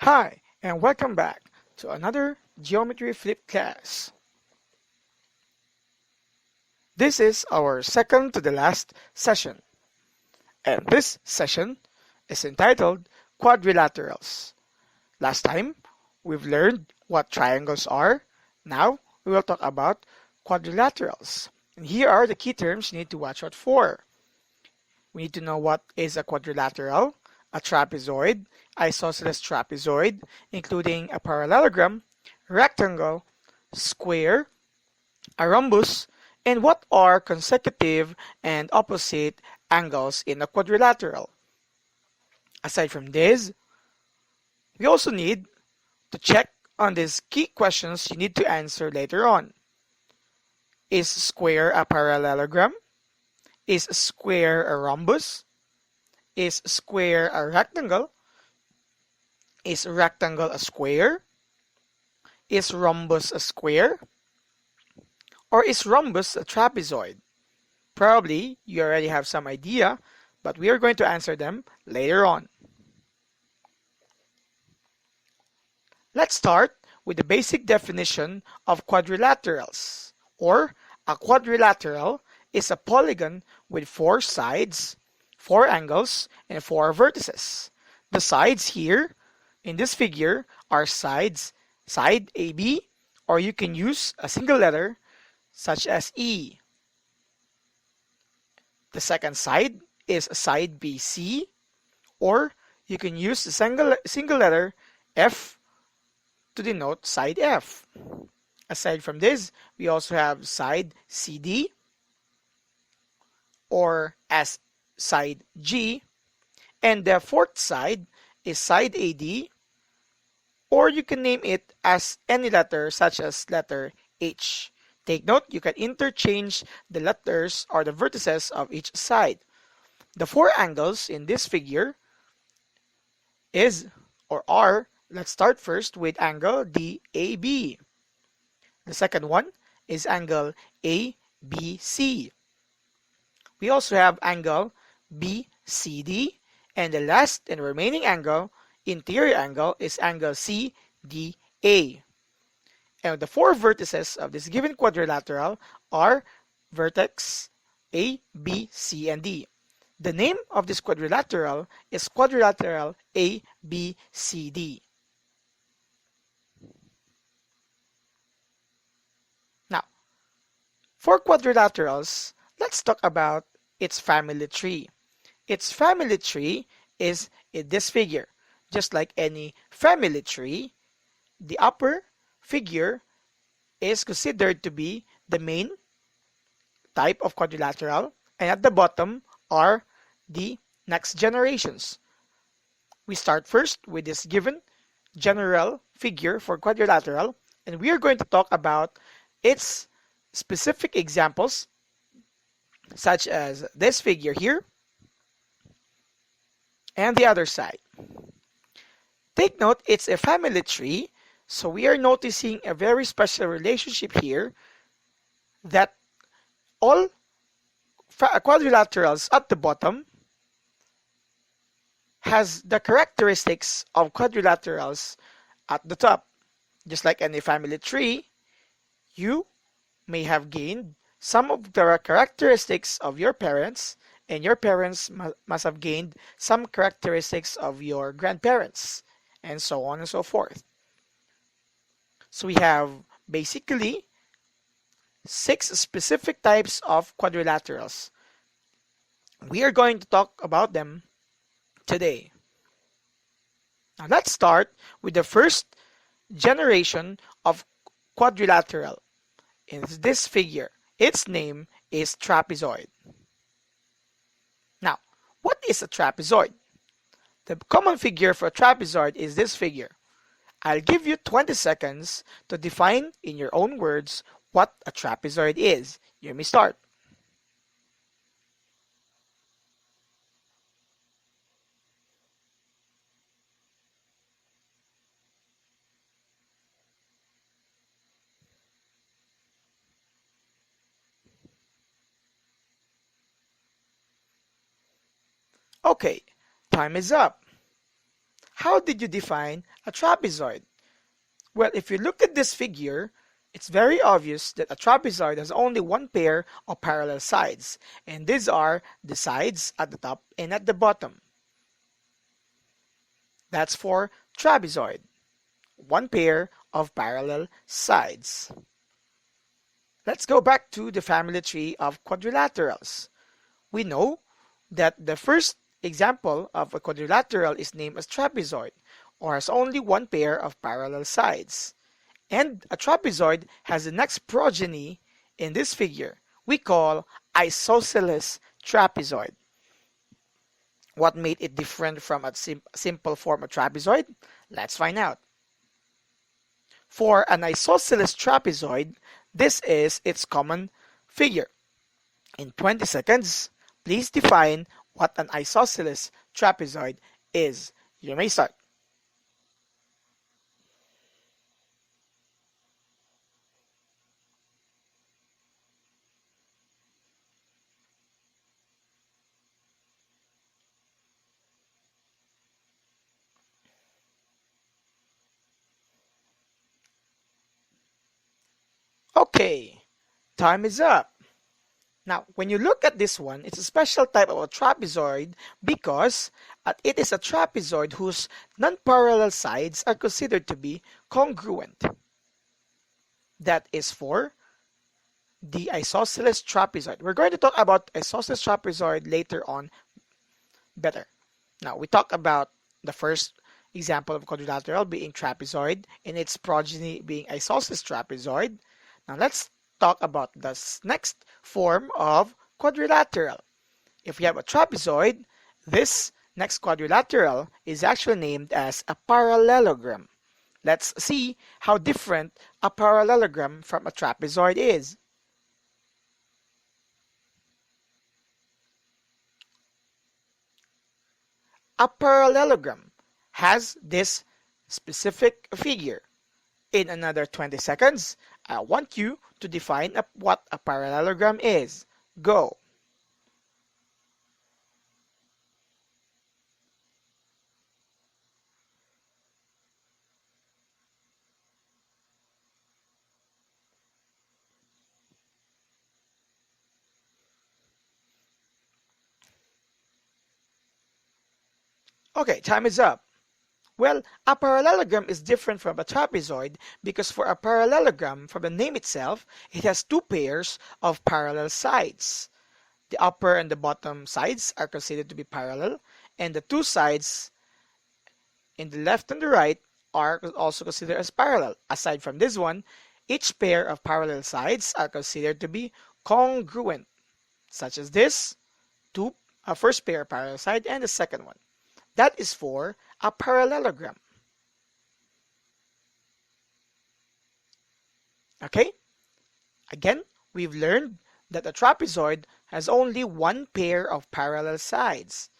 Hi, and welcome back to another Geometry Flip class. This is our second to the last session, and this session is entitled Quadrilaterals. Last time, we've learned what triangles are. Now, we will talk about quadrilaterals. And here are the key terms you need to watch out for. We need to know what is a quadrilateral, a trapezoid, isosceles trapezoid, including a parallelogram, rectangle, square, a rhombus, and what are consecutive and opposite angles in a quadrilateral. Aside from this, we also need to check on these key questions you need to answer later on. Is square a parallelogram? Is square a rhombus? Is square a rectangle? Is rectangle a square? Is rhombus a square? Or is rhombus a trapezoid? Probably you already have some idea, but we are going to answer them later on. Let's start with the basic definition of quadrilaterals, or a quadrilateral is a polygon with 4 sides, 4 angles, and 4 vertices. The sides here in this figure are sides, side AB, or you can use a single letter such as E. The second side is side BC, or you can use the single letter F to denote side F. Aside from this, we also have side CD, or as side G, and the fourth side is side AD, or you can name it as any letter such as letter H. Take note, you can interchange the letters or the vertices of each side. The 4 angles in this figure is or are, let's start first with angle DAB. The second one is angle ABC. We also have angle BCD, and the last and remaining angle, interior angle, is angle CDA. And the 4 vertices of this given quadrilateral are vertex A, B, C, and D. The name of this quadrilateral is quadrilateral ABCD. Now, for quadrilaterals, let's talk about its family tree. Its family tree is in this figure. Just like any family tree, the upper figure is considered to be the main type of quadrilateral, and at the bottom are the next generations. We start first with this given general figure for quadrilateral, and we are going to talk about its specific examples, such as this figure here and the other side. Take note, it's a family tree, so we are noticing a very special relationship here that all quadrilaterals at the bottom has the characteristics of quadrilaterals at the top. Just like any family tree, you may have gained some of the characteristics of your parents, and your parents must have gained some characteristics of your grandparents, and so on and so forth. So we have basically 6 specific types of quadrilaterals. We are going to talk about them today. Now let's start with the first generation of quadrilateral. In this figure, its name is trapezoid. Now, what is a trapezoid? The common figure for a trapezoid is this figure. I'll give you 20 seconds to define in your own words what a trapezoid is. You may start. Okay, time is up. how did you define a trapezoid? Well, if you look at this figure, it's very obvious that a trapezoid has only one pair of parallel sides, and these are the sides at the top and at the bottom. That's for trapezoid, one pair of parallel sides. Let's go back to the family tree of quadrilaterals. We know that the first example of a quadrilateral is named as trapezoid, or has only one pair of parallel sides. And a trapezoid has the next progeny in this figure we call isosceles trapezoid. What made it different from a simple form of trapezoid? Let's find out. For an isosceles trapezoid, this is its common figure. In 20 seconds, please define what an isosceles trapezoid is. You may start. Okay, time is up. Now, when you look at this one, it's a special type of a trapezoid because it is a trapezoid whose non-parallel sides are considered to be congruent. That is for the isosceles trapezoid. We're going to talk about isosceles trapezoid later on better. Now, we talked about the first example of quadrilateral being trapezoid and its progeny being isosceles trapezoid. Now, let's talk about the next form of quadrilateral. If we have a trapezoid, this next quadrilateral is actually named as a parallelogram. Let's see how different a parallelogram from a trapezoid is. A parallelogram has this specific figure. In another 20 seconds, I want you to define what a parallelogram is. Go. Okay, time is up. Well, a parallelogram is different from a trapezoid because for a parallelogram, from the name itself, it has two pairs of parallel sides. The upper and the bottom sides are considered to be parallel, and the two sides in the left and the right are also considered as parallel. Aside from this one, each pair of parallel sides are considered to be congruent, such as this, a first pair of parallel side and the second one. That is for a parallelogram. Okay? Again, we've learned that a trapezoid has only one pair of parallel sides,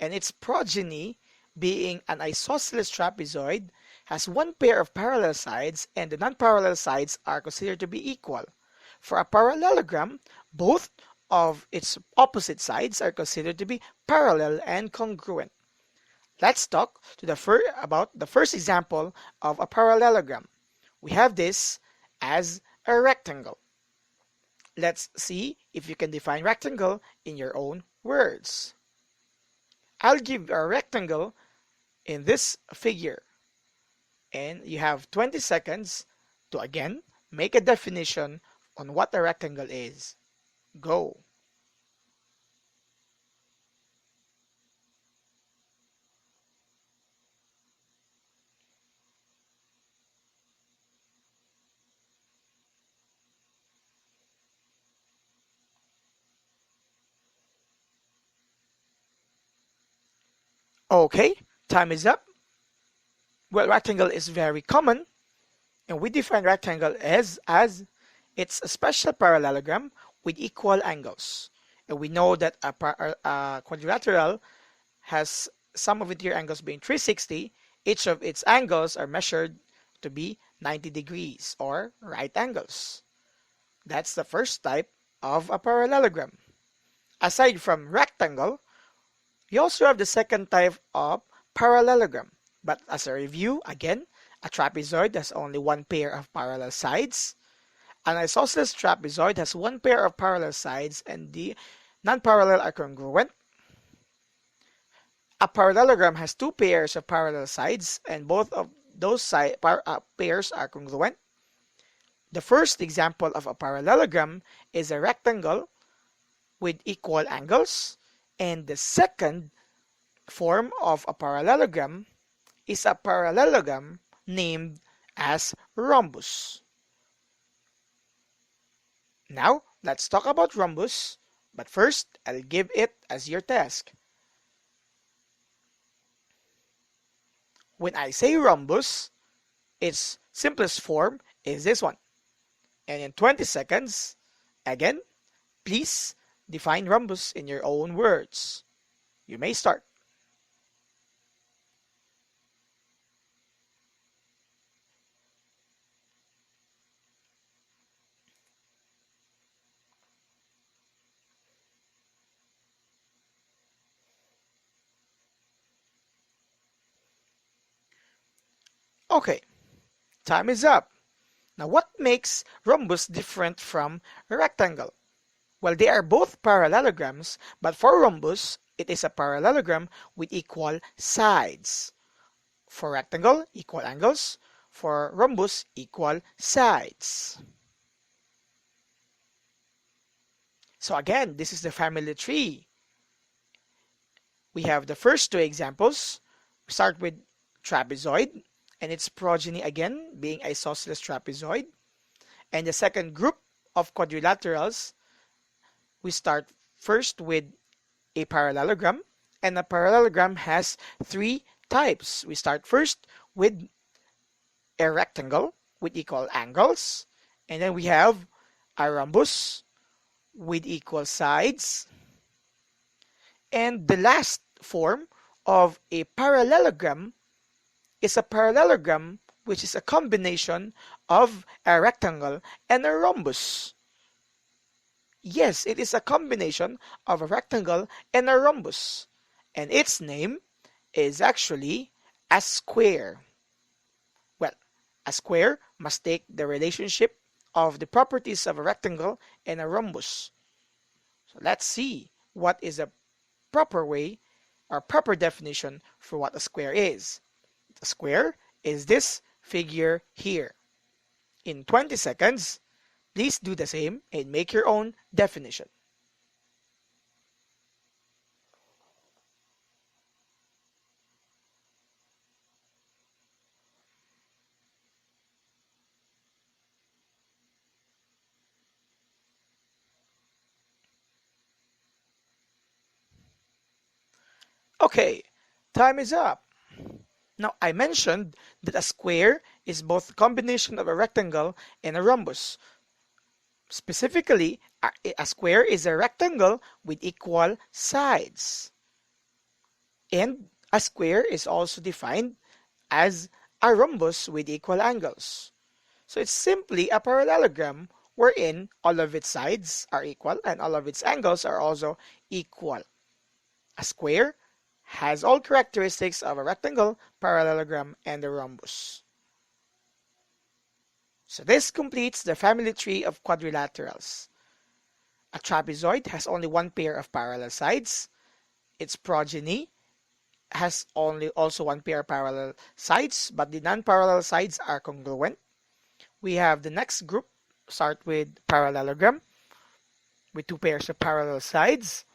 and its progeny, being an isosceles trapezoid, has one pair of parallel sides, and the non-parallel sides are considered to be equal. For a parallelogram, both of its opposite sides are considered to be parallel and congruent. Let's talk about the first example of a parallelogram. We have this as a rectangle. Let's see if you can define rectangle in your own words. I'll give a rectangle in this figure, and you have 20 seconds to again make a definition on what a rectangle is. Go. Okay, time is up. Well, rectangle is very common, and we define rectangle as it's a special parallelogram with equal angles. And we know that a quadrilateral has some of interior angles being 360. Each of its angles are measured to be 90 degrees or right angles. That's the first type of a parallelogram. Aside from rectangle, we also have the second type of parallelogram. But as a review, again, a trapezoid has only one pair of parallel sides. An isosceles trapezoid has one pair of parallel sides and the non-parallel are congruent. A parallelogram has two pairs of parallel sides and both of those pairs are congruent. The first example of a parallelogram is a rectangle with equal angles, and the second form of a parallelogram is a parallelogram named as rhombus. Now, let's talk about rhombus, but first, I'll give it as your task. When I say rhombus, its simplest form is this one. And in 20 seconds, again, please define rhombus in your own words. You may start. Okay, time is up. Now, what makes rhombus different from a rectangle? Well, they are both parallelograms, but for rhombus, it is a parallelogram with equal sides. For rectangle, equal angles. For rhombus, equal sides. So again, this is the family tree. We have the first two examples. We start with trapezoid and its progeny again being isosceles trapezoid. And the second group of quadrilaterals, we start first with a parallelogram, and a parallelogram has three types. We start first with a rectangle with equal angles, and then we have a rhombus with equal sides, and the last form of a parallelogram is a parallelogram which is a combination of a rectangle and a rhombus. Yes, it is a combination of a rectangle and a rhombus, and its name is actually a square. Well, a square must take the relationship of the properties of a rectangle and a rhombus. So let's see what is a proper way or proper definition for what a square is. A square is this figure here. In 20 seconds, please do the same and make your own definition. Okay, time is up. Now, I mentioned that a square is both a combination of a rectangle and a rhombus. Specifically, a square is a rectangle with equal sides. And a square is also defined as a rhombus with equal angles. So it's simply a parallelogram wherein all of its sides are equal and all of its angles are also equal. A square has all characteristics of a rectangle, parallelogram, and a rhombus. So this completes the family tree of quadrilaterals. A trapezoid has only one pair of parallel sides. Its progeny has only also one pair of parallel sides, but the non-parallel sides are congruent. We have the next group start with parallelogram with two pairs of parallel sides,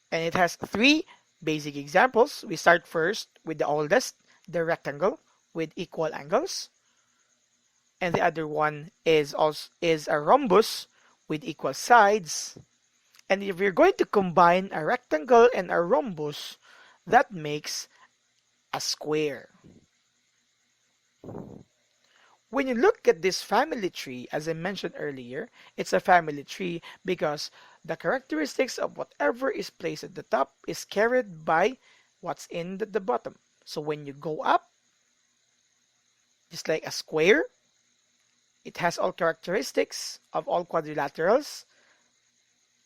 and it has three basic examples. We start first with the oldest, the rectangle with equal angles, and the other one is a rhombus with equal sides. And if you're going to combine a rectangle and a rhombus, that makes a square. When you look at this family tree, as I mentioned earlier, it's a family tree because the characteristics of whatever is placed at the top is carried by what's in the bottom. So when you go up, just like a square, it has all characteristics of all quadrilaterals.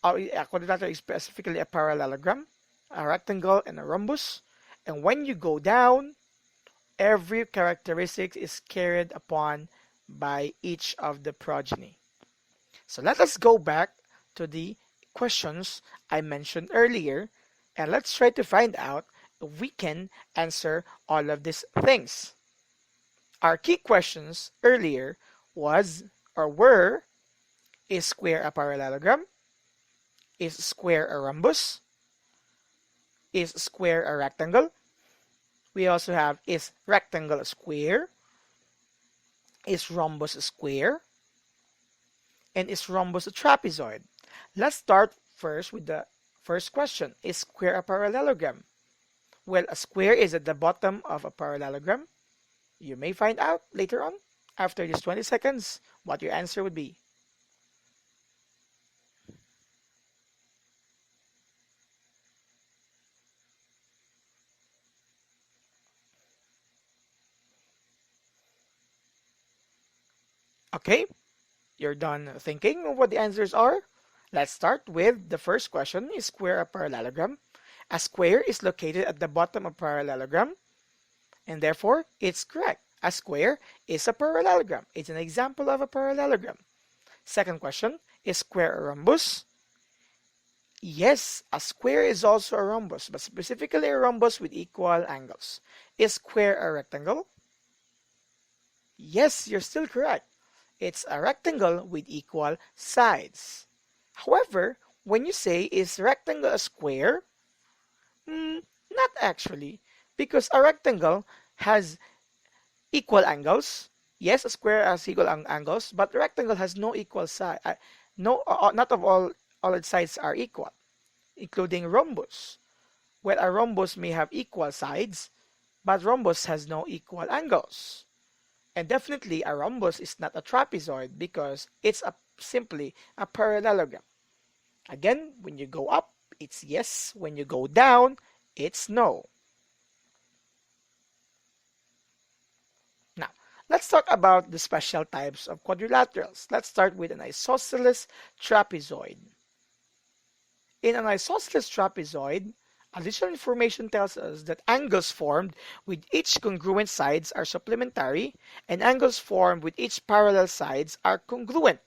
A quadrilateral is specifically a parallelogram, a rectangle, and a rhombus. And when you go down, every characteristic is carried upon by each of the progeny. So let us go back to the questions I mentioned earlier, and let's try to find out if we can answer all of these things. Our key questions earlier were: is square a parallelogram? Is square a rhombus? Is square a rectangle? We also have, is rectangle a square? Is rhombus a square? And is rhombus a trapezoid? Let's start first with the first question. Is square a parallelogram? Well, a square is at the bottom of a parallelogram. You may find out later on, after these 20 seconds, what your answer would be. Okay, you're done thinking of what the answers are? Let's start with the first question. Is square a parallelogram? A square is located at the bottom of a parallelogram, and therefore it's correct. A square is a parallelogram. It's an example of a parallelogram. Second question, is square a rhombus? Yes, a square is also a rhombus, but specifically a rhombus with equal angles. Is square a rectangle? Yes, you're still correct. It's a rectangle with equal sides. However, when you say, is rectangle a square? Not actually, because a rectangle has equal angles. Yes, a square has equal angles, but a rectangle has no equal side. Not of all its sides are equal, including rhombus. Well, a rhombus may have equal sides, but rhombus has no equal angles. And definitely a rhombus is not a trapezoid because it's simply a parallelogram. Again, when you go up, it's yes. When you go down, it's no. Now, let's talk about the special types of quadrilaterals. Let's start with an isosceles trapezoid. In an isosceles trapezoid, additional information tells us that angles formed with each congruent sides are supplementary, and angles formed with each parallel sides are congruent.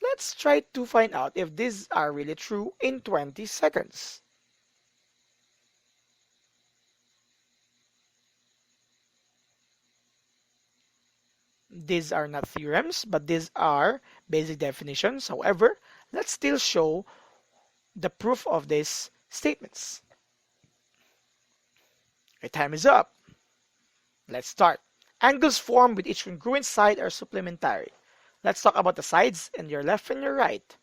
Let's try to find out if these are really true in 20 seconds. These are not theorems, but these are basic definitions. However, let's still show the proof of these statements. Okay, time is up. Let's start. Angles formed with each congruent side are supplementary. Let's talk about the sides and your left and your right.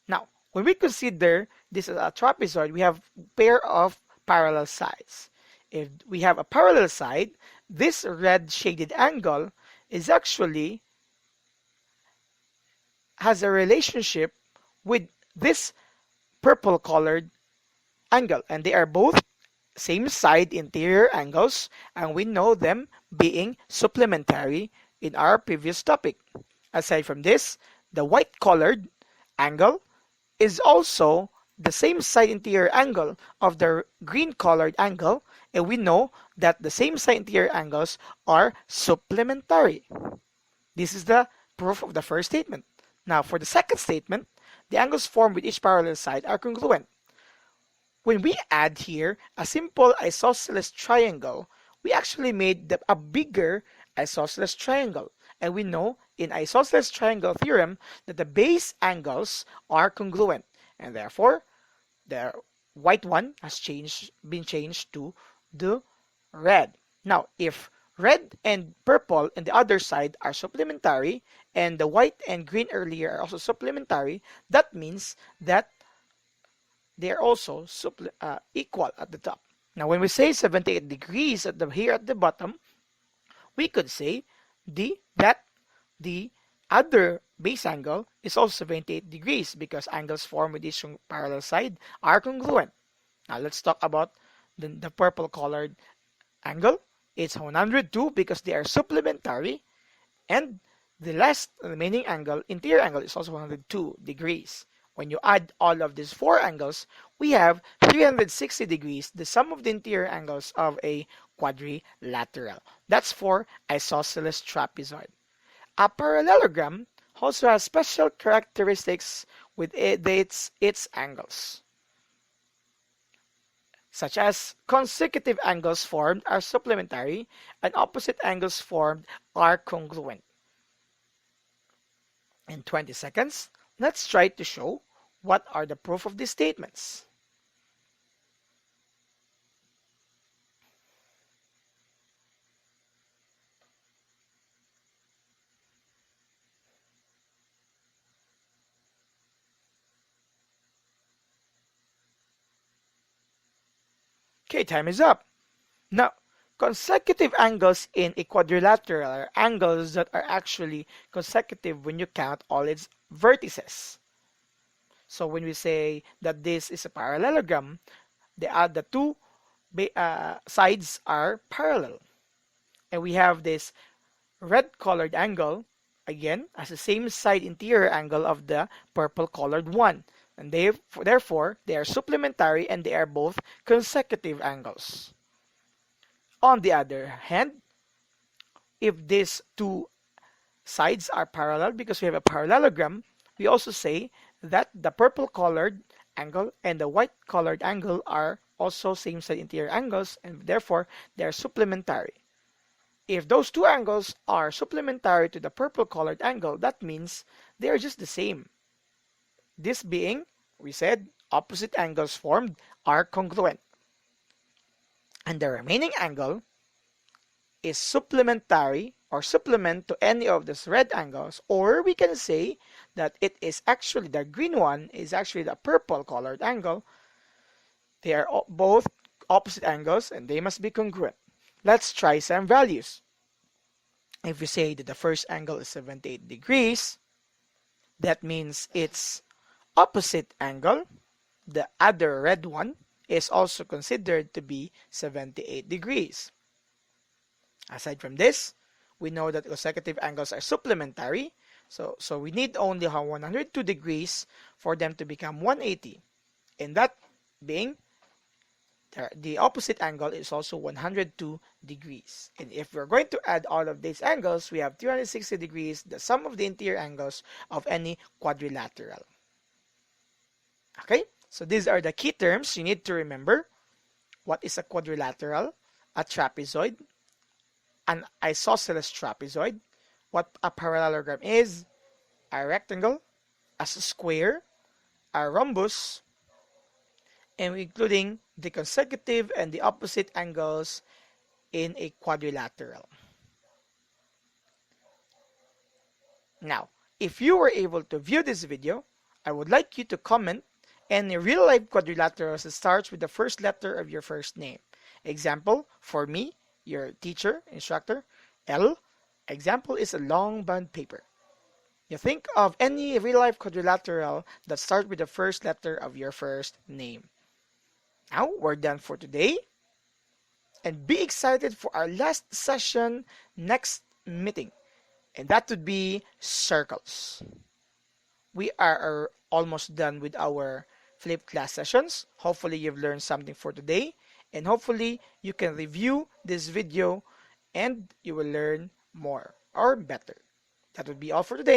Now, when we consider this as a trapezoid, we have a pair of parallel sides. If we have a parallel side, this red shaded angle is actually has a relationship with this purple colored angle, and they are both same side interior angles, and we know them being supplementary in our previous topic. Aside from this, the white colored angle is also the same side interior angle of the green colored angle, and we know that the same side interior angles are supplementary. This is the proof of the first statement. Now, for the second statement, the angles formed with each parallel side are congruent. When we add here a simple isosceles triangle, we actually made a bigger isosceles triangle. And we know in isosceles triangle theorem that the base angles are congruent. And therefore, the white one has been changed to the red. Now, if red and purple in the other side are supplementary, and the white and green earlier are also supplementary, that means that they are also equal at the top. Now, when we say 78 degrees here at the bottom, we could say that the other base angle is also 78 degrees because angles formed with each parallel side are congruent. Now, let's talk about the purple colored angle. It's 102 because they are supplementary, and the last remaining angle, interior angle, is also 102 degrees. When you add all of these four angles, we have 360 degrees, the sum of the interior angles of a quadrilateral. That's for isosceles trapezoid. A parallelogram also has special characteristics with its angles, such as consecutive angles formed are supplementary and opposite angles formed are congruent. In 20 seconds, let's try to show what are the proof of these statements. Okay, time is up. Now, consecutive angles in a quadrilateral are angles that are actually consecutive when you count all its vertices. So when we say that this is a parallelogram, the two sides are parallel. And we have this red colored angle, again, as the same side interior angle of the purple colored one. And therefore, they are supplementary and they are both consecutive angles. On the other hand, if these two sides are parallel because we have a parallelogram, we also say that the purple colored angle and the white colored angle are also same side interior angles and therefore they are supplementary. If those two angles are supplementary to the purple colored angle, that means they are just the same. This being, we said, opposite angles formed are congruent. And the remaining angle is supplementary or supplement to any of these red angles, or we can say that it is actually the green one is actually the purple colored angle. They are both opposite angles and they must be congruent. Let's try some values. If we say that the first angle is 78 degrees, that means its opposite angle, the other red one, is also considered to be 78 degrees. Aside from this, we know that consecutive angles are supplementary, so we need only 102 degrees for them to become 180. And that being, the opposite angle is also 102 degrees. And if we're going to add all of these angles, we have 360 degrees, the sum of the interior angles of any quadrilateral. Okay, so these are the key terms you need to remember. What is a quadrilateral? A trapezoid, an isosceles trapezoid, what a parallelogram is, a rectangle, a square, a rhombus, and including the consecutive and the opposite angles in a quadrilateral. Now, if you were able to view this video, I would like you to comment any real-life quadrilaterals that starts with the first letter of your first name. Example, for me, your teacher, instructor, L. Example is a long bond paper. You think of any real-life quadrilateral that starts with the first letter of your first name. Now, we're done for today. And be excited for our last session next meeting. And that would be circles. We are almost done with our flipped class sessions. Hopefully, you've learned something for today. And hopefully, you can review this video and you will learn more or better. That would be all for today.